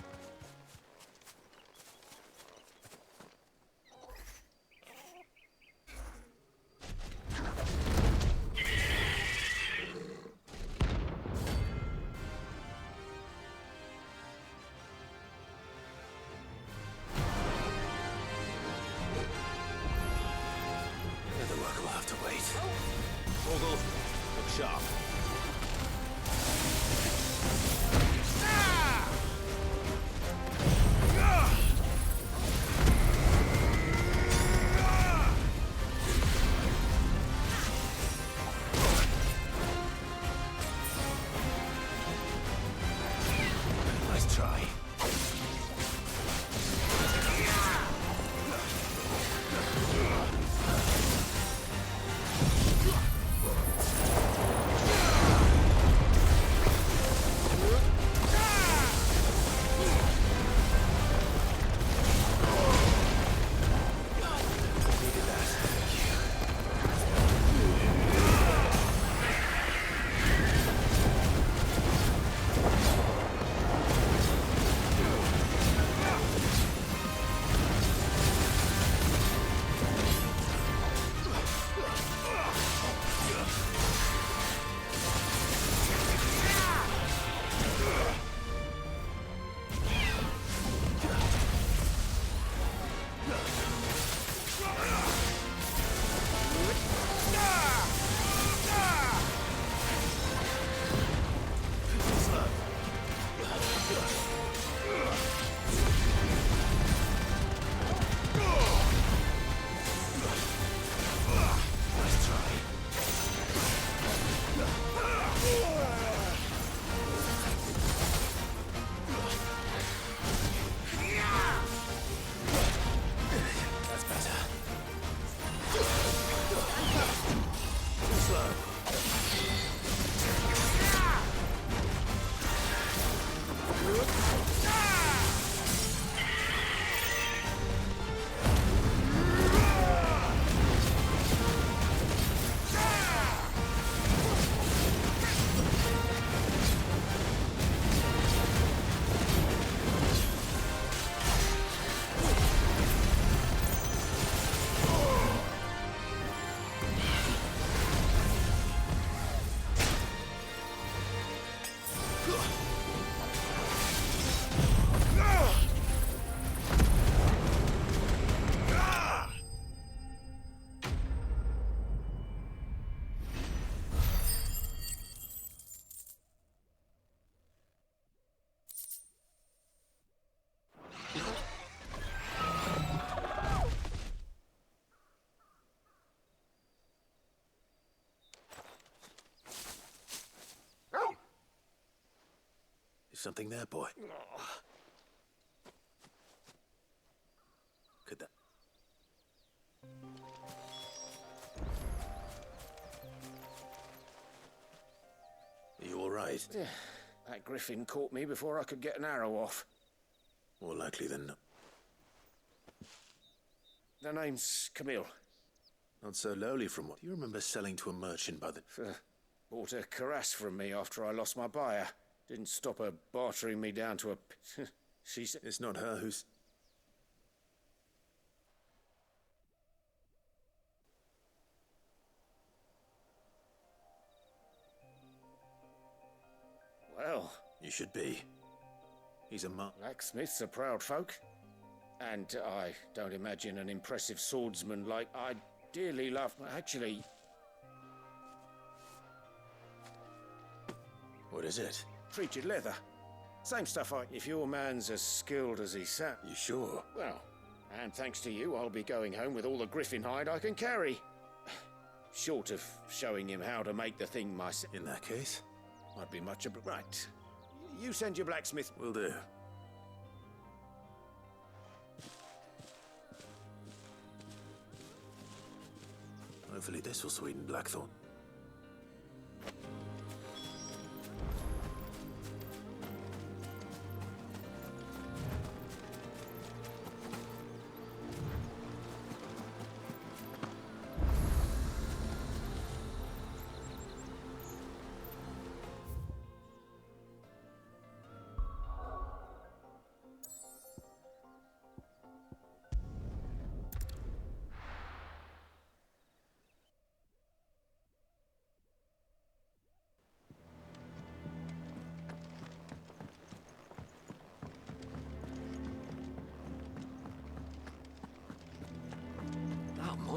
The work will have to wait. Torgal, look sharp. Nice try. Something there, boy. Could that... Are you all right? That griffin caught me before I could get an arrow off. More likely than not. The name's Camille. Not so lowly from what... Do you remember selling to a merchant by the... Bought a cuirass from me after I lost my buyer. Didn't stop her bartering me down to a... She said... It's not her who's... You should be. He's a Blacksmiths are proud folk. And I don't imagine an impressive swordsman like I dearly love. Actually. What is it? Treated leather. Same stuff if your man's as skilled as he sat. You sure? Well, and thanks to you, I'll be going home with all the griffin hide I can carry. Short of showing him how to make the thing myself. In that case? I'd be much right. You send your blacksmith. Will do. Hopefully this will sweeten Blackthorn.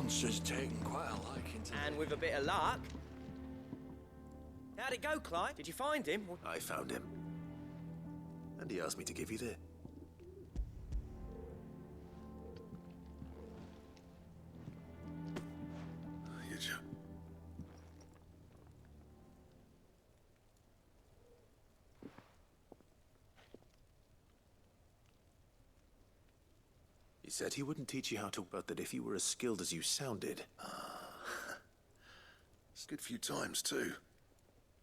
Monster's taken quite a liking to And with a bit of luck. How'd it go, Clive? Did you find him? I found him. And he asked me to give you this. He said he wouldn't teach you how to, but that if you were as skilled as you sounded. It's a good few times, too.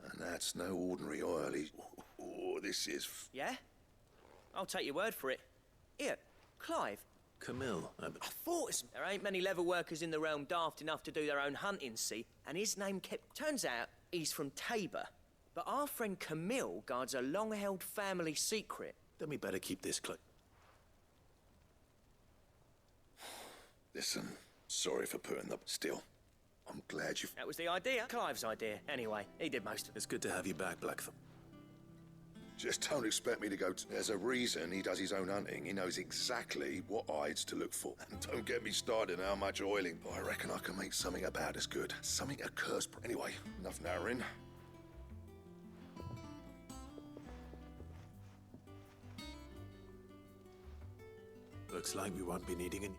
And that's no ordinary oil. Oh, this is... Yeah? I'll take your word for it. Here, Clive. Camille. I thought there ain't many leather workers in the realm daft enough to do their own hunting, see? And his name kept... Turns out he's from Tabor. But our friend Camille guards a long-held family secret. Then we better keep this close. Listen, sorry for putting up. Still, I'm glad you... That was the idea. Clive's idea. Anyway, he did most of it. It's good to have you back, Blackthorn. Just don't expect me to go... There's a reason he does his own hunting. He knows exactly what hides to look for. And don't get me started on how much oiling. But I reckon I can make something about as good. Something a curse... Anyway, enough narrowing. Looks like we won't be needing any...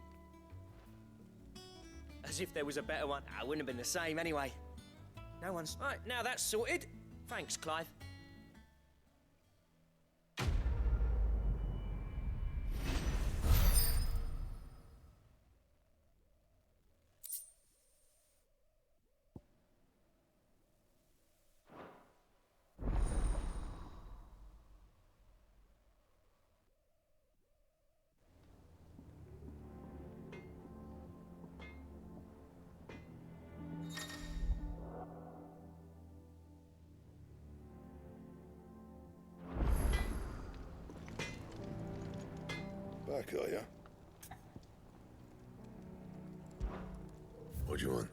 As if there was a better one. I wouldn't have been the same anyway. No one's... Right, now that's sorted. Thanks, Clive. Back, are you? What do you want?